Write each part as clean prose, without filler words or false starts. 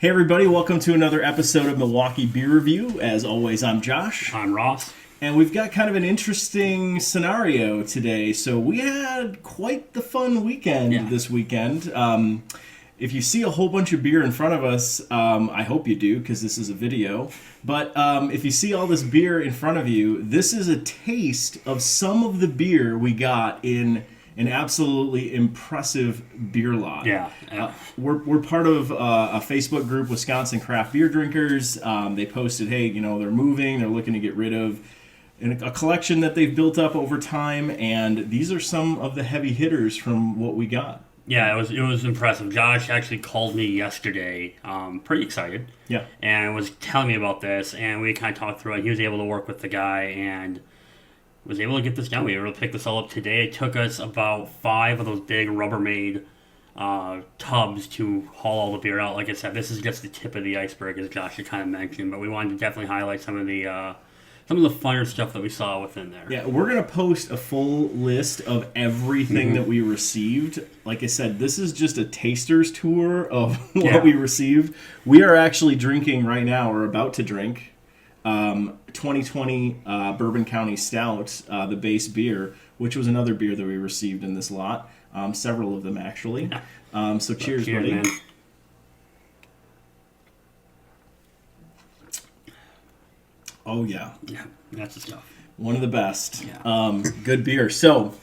Hey everybody, welcome to another episode of Milwaukee Beer Review. As always, I'm Josh. I'm Ross. And we've got kind of an interesting scenario today. So we had quite the fun weekend this weekend. If you see a whole bunch of beer in front of us, I hope you do because this is a video. But if you see all this beer in front of you, this is a taste of some of the beer we got in an absolutely impressive beer lot. We're part of a Facebook group, Wisconsin Craft Beer Drinkers. They posted, hey, you know, they're moving, they're looking to get rid of a collection that they've built up over time, and these are some of the heavy hitters from what we got. Yeah, it was impressive. Josh actually called me yesterday, pretty excited. Yeah. And was telling me about this, and we kind of talked through it. He was able to work with the guy and was able to get this done. We were able to pick this all up today. It took us about 5 of those big Rubbermaid tubs to haul all the beer out. Like I said, this is just the tip of the iceberg, as Josh had kind of mentioned, but we wanted to definitely highlight some of the funner stuff that we saw within there. Yeah, we're going to post a full list of everything that we received. Like I said, this is just a taster's tour of what we received. We are actually drinking right now, or about to drink, 2020 Bourbon County Stout, the base beer, which was another beer that we received in this lot. Several of them, actually. So cheers, buddy. Man. Oh, yeah. Yeah, that's the stuff. One of the best. Yeah. Good beer. So,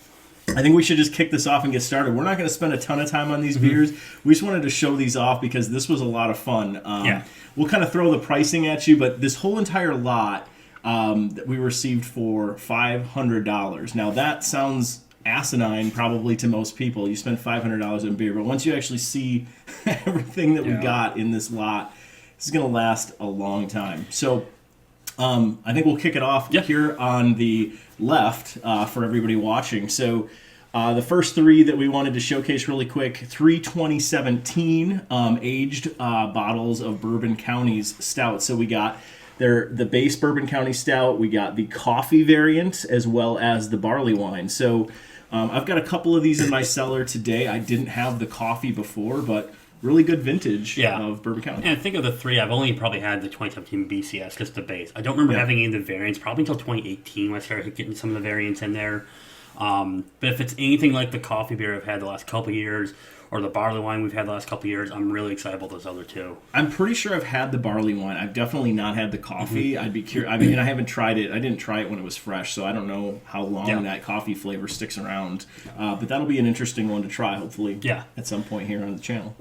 I think we should just kick this off and get started. We're not going to spend a ton of time on these beers. We just wanted to show these off because this was a lot of fun. We'll kind of throw the pricing at you, but this whole entire lot that we received for $500. Now, that sounds asinine probably to most people. You spend $500 on beer, but once you actually see everything that we got in this lot, this is going to last a long time. So, I think we'll kick it off here on the left for everybody watching. So the first 3 that we wanted to showcase really quick, 3 2017 aged bottles of Bourbon County's Stout. So we got the base Bourbon County Stout, we got the coffee variant, as well as the barley wine. So I've got a couple of these in my cellar today. I didn't have the coffee before, but really good vintage of Bourbon County. And I think of the 3, I've only probably had the 2017 BCS, just the base. I don't remember having any of the variants, probably until 2018 when I started getting some of the variants in there. But if it's anything like the coffee beer I've had the last couple of years, or the barley wine we've had the last couple of years, I'm really excited about those other 2. I'm pretty sure I've had the barley wine. I've definitely not had the coffee. I'd be curious. I mean, I haven't tried it. I didn't try it when it was fresh, so I don't know how long that coffee flavor sticks around. But that'll be an interesting one to try, hopefully, at some point here on the channel.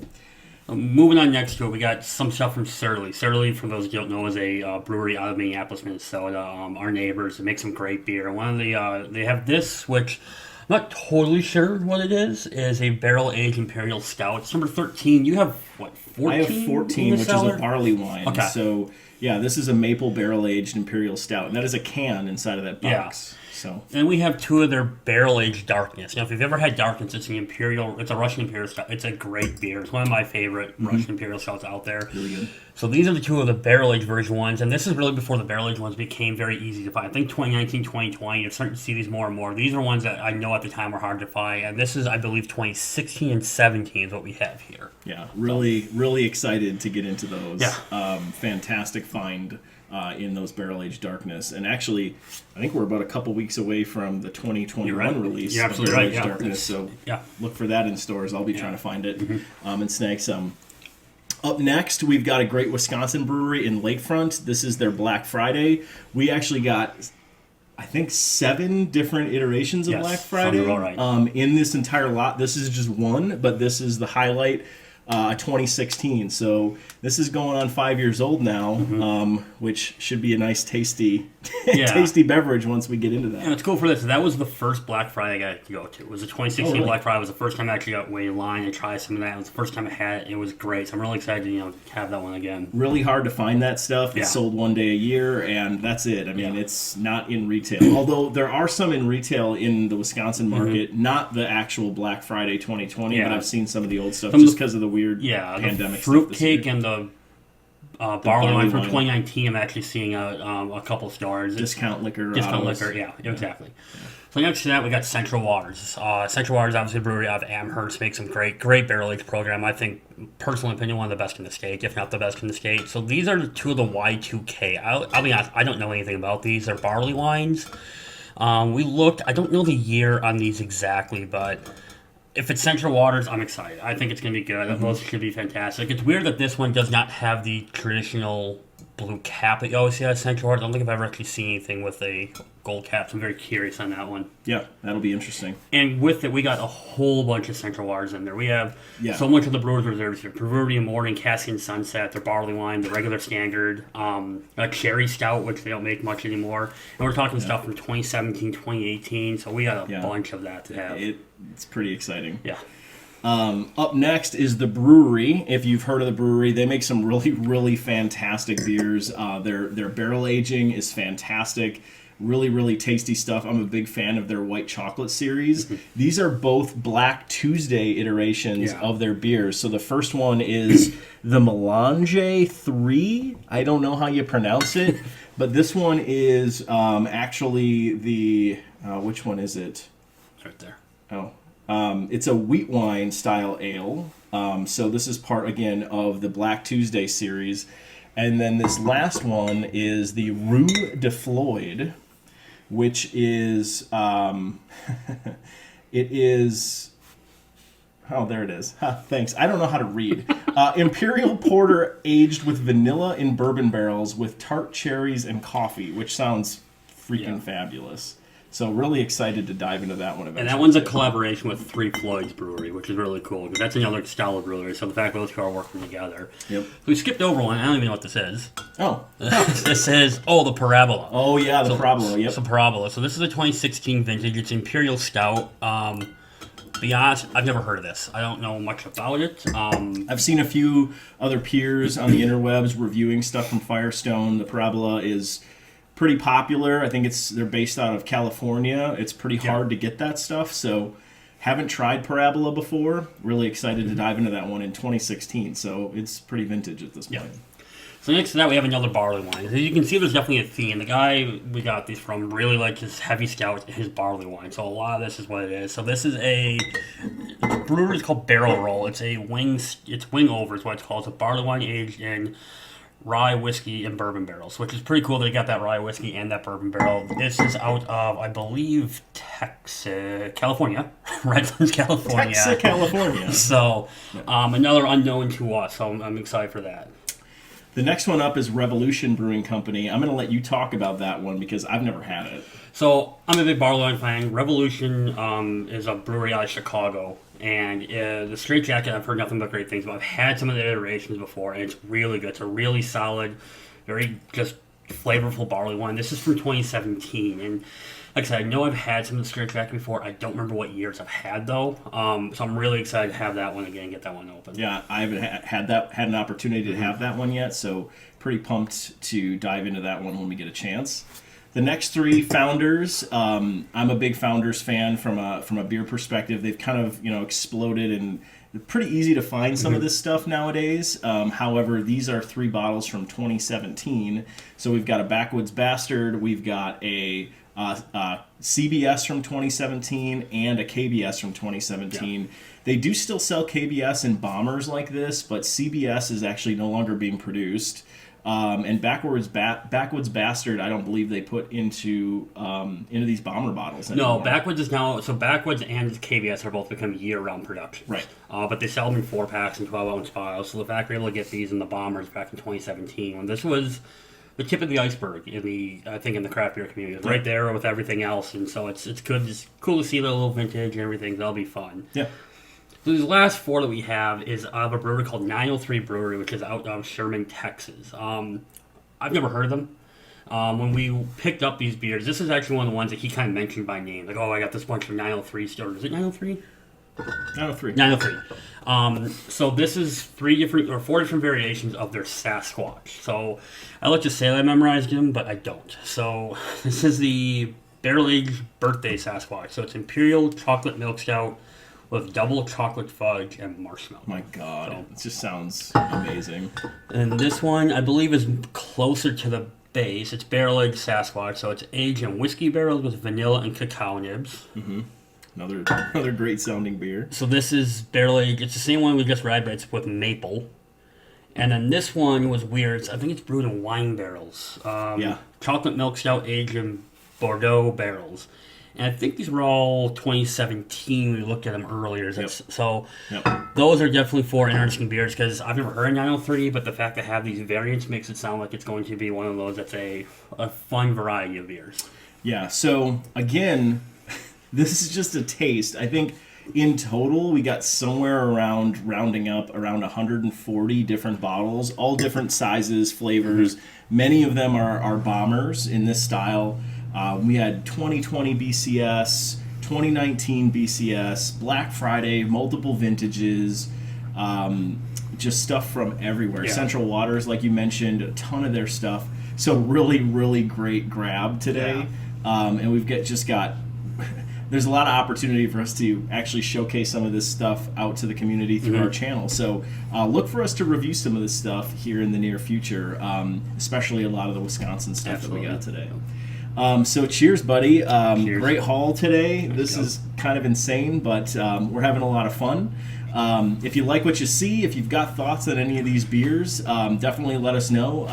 Moving on next to it, we got some stuff from Surly. Surly, for those who don't know, is a brewery out of Minneapolis, Minnesota. Our neighbors, they make some great beer. One of the they have this, which I'm not totally sure what it is a barrel-aged Imperial Stout. It's number 13. You have, what, 14? I have 14, which is a barley wine. Okay. So, yeah, this is a maple barrel-aged Imperial Stout, and that is a can inside of that box. Yeah. So. And we have 2 of their barrel-aged Darkness. Now, if you've ever had Darkness, it's a Russian Imperial Stout. It's a great beer. It's one of my favorite Russian Imperial Stouts out there. Really good. So these are the 2 of the barrel-aged version ones, and this is really before the barrel-aged ones became very easy to find. I think 2019, 2020, you're starting to see these more and more. These are ones that I know at the time were hard to find, and this is, I believe, 2016 and 17 is what we have here. Yeah, really excited to get into those. Yeah. Fantastic find. In those barrel-aged Darkness. And actually, I think we're about a couple weeks away from the 2021 release. You're absolutely right. Darkness. So look for that in stores. I'll be trying to find it and snag some. Up next, we've got a great Wisconsin brewery in Lakefront. This is their Black Friday. We actually got, I think, 7 different iterations of Black Friday in this entire lot. This is just one, but this is the highlight. 2016, so this is going on 5 years old now, which should be a nice tasty beverage once we get into that. And it's cool for this. That was the first Black Friday I got to go to. It was the 2016 Black Friday. It was the first time I actually got waited in line and tried some of that. It was the first time I had it. It was great. So I'm really excited to have that one again. Really hard to find that stuff. It's sold one day a year, and that's it. I mean, it's not in retail. Although there are some in retail in the Wisconsin market, not the actual Black Friday 2020, but I've seen some of the old stuff just because of the weird pandemic the fruitcake and the barley wine from 2019. I'm actually seeing a couple stores. Discount liquor. Exactly. Yeah. So next to that, we got Central Waters. Central Waters, obviously, a brewery out of Amherst, makes some great barrel age program. I think, personal opinion, one of the best in the state, if not the best in the state. So these are two of the Y2K. I'll be honest, I don't know anything about these. They're barley wines. We looked. I don't know the year on these exactly, but if it's Central Waters, I'm excited. I think it's going to be good. Those should be fantastic. It's weird that this one does not have the traditional blue cap that you always see at Central Waters. I don't think I've ever actually seen anything with a gold cap, so I'm very curious on that one. Yeah, that'll be interesting. And with it, we got a whole bunch of Central Waters in there. We have so much of the Brewers Reserves here. Brewery Morning, Cassian Sunset, their barley wine, the regular standard, a cherry stout, which they don't make much anymore. And we're talking stuff from 2017, 2018, so we got a bunch of that to have. It's pretty exciting. Yeah. Up next is the Brewery. If you've heard of the Brewery, they make some really, really fantastic beers. Their barrel aging is fantastic. Really, really tasty stuff. I'm a big fan of their white chocolate series. These are both Black Tuesday iterations of their beers. So the first one is the Melange 3. I don't know how you pronounce it, but this one is actually the... which one is it? Right there. Oh. It's a wheat wine style ale. So this is part, again, of the Black Tuesday series. And then this last one is the Rue de Floyd, which is, it is, oh, there it is. Thanks. I don't know how to read. Imperial Porter aged with vanilla in bourbon barrels with tart cherries and coffee, which sounds freaking fabulous. So really excited to dive into that one eventually. And that one's a collaboration with Three Floyds Brewery, which is really cool, because that's another style of brewery, so the fact that those two are working together. Yep. We skipped over one. I don't even know what this is. Oh. This is, the Parabola. Oh, yeah, the Parabola, yep. It's a Parabola. So this is a 2016 vintage. It's Imperial Stout. Be honest, I've never heard of this. I don't know much about it. I've seen a few other peers on the interwebs reviewing stuff from Firestone. The Parabola is pretty popular. I think they're based out of California. It's pretty hard to get that stuff, so haven't tried Parabola before. Really excited to dive into that one in 2016, so it's pretty vintage at this point. So next to that, we have another barley wine. As you can see, there's definitely a theme. The guy we got these from really liked his heavy stout and his barley wine, so a lot of this is what it is. So this is the brewery is called Barrel Roll. It's wing over is what it's called. It's a barley wine aged in rye whiskey and bourbon barrels, which is pretty cool. They got that rye whiskey and that bourbon barrel. This is out of, I believe, California, Redlands, California. Texas, California. So another unknown to us. So I'm excited for that. The next one up is Revolution Brewing Company. I'm going to let you talk about that one because I've never had it. So I'm a big barley wine fan. Revolution is a brewery out of Chicago. And the Straight Jacket, I've heard nothing but great things about. I've had some of the iterations before, and it's really good. It's a really solid, very just flavorful barley wine. This is from 2017, and like I said, I know I've had some of the Straight Jacket before. I don't remember what years I've had, though. So I'm really excited to have that one again, get that one open. Yeah, I haven't had an opportunity to have that one yet, so pretty pumped to dive into that one when we get a chance. The next three, Founders. I'm a big Founders fan from a beer perspective. They've kind of exploded, and they're pretty easy to find some of this stuff nowadays. However, these are 3 bottles from 2017. So we've got a Backwoods Bastard, we've got a CBS from 2017, and a KBS from 2017. Yeah. They do still sell KBS in bombers like this, but CBS is actually no longer being produced. And Backwoods Bastard, I don't believe they put into these bomber bottles anymore. No, Backwoods is now... So Backwoods and KBS are both become year-round production. Right. But they sell them in 4-packs and 12-ounce vials. So the fact we're able to get these in the bombers back in 2017, when this was the tip of the iceberg in the craft beer community. It's right there with everything else. And so it's good. It's cool to see the little vintage and everything. That'll be fun. Yeah. So these last 4 that we have is of a brewery called 903 Brewery, which is out of Sherman, Texas. I've never heard of them. When we picked up these beers, this is actually one of the ones that he kind of mentioned by name. Like, I got this bunch of 903 stores. Is it 903? 903. 903. So this is 4 different variations of their Sasquatch. So I like to say that I memorized them, but I don't. So this is the barrel-aged birthday Sasquatch. So it's Imperial Chocolate Milk Stout with double chocolate fudge and marshmallow. My God, it just sounds amazing. And this one, I believe, is closer to the base. It's barrel-aged Sasquatch, so it's aged in whiskey barrels with vanilla and cacao nibs. Mm-hmm. Another great sounding beer. So this is barrel-aged. It's the same one we just read, but it's with maple. And then this one was weird. I think it's brewed in wine barrels. Chocolate milk stout aged in Bordeaux barrels. And I think these were all 2017. We looked at them earlier. So those are definitely 4 interesting beers because I've never heard of 903, but the fact to have these variants makes it sound like it's going to be one of those that's a fun variety of beers. Yeah, so again, this is just a taste. I think in total we got somewhere around, rounding up, around 140 different bottles, all different sizes, flavors. Many of them are bombers in this style. We had 2020 BCS, 2019 BCS, Black Friday, multiple vintages, just stuff from everywhere. Yeah. Central Waters, like you mentioned, a ton of their stuff. So really, really great grab today. Yeah. And we've got there's a lot of opportunity for us to actually showcase some of this stuff out to the community through our channel. So look for us to review some of this stuff here in the near future, especially a lot of the Wisconsin stuff that we got today. So cheers, buddy. Cheers. Great haul today. This is kind of insane, but we're having a lot of fun. If you like what you see, if you've got thoughts on any of these beers, definitely let us know.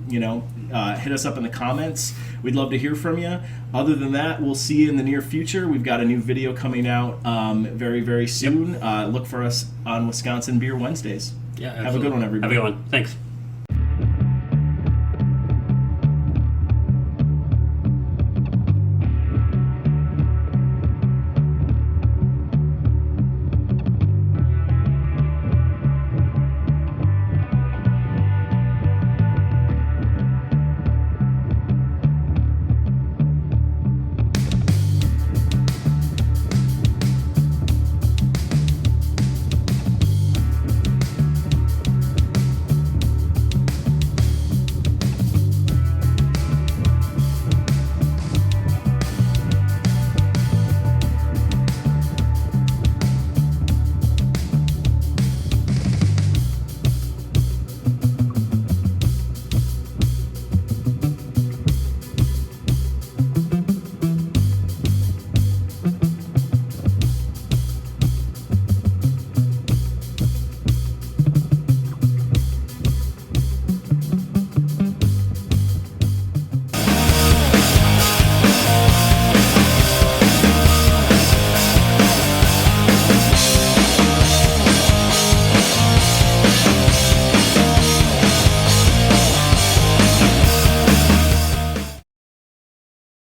Hit us up in the comments. We'd love to hear from you. Other than that, we'll see you in the near future. We've got a new video coming out very, very soon. Look for us on Wisconsin Beer Wednesdays. Yeah, absolutely. Have a good one, everybody. Have a good one. Thanks.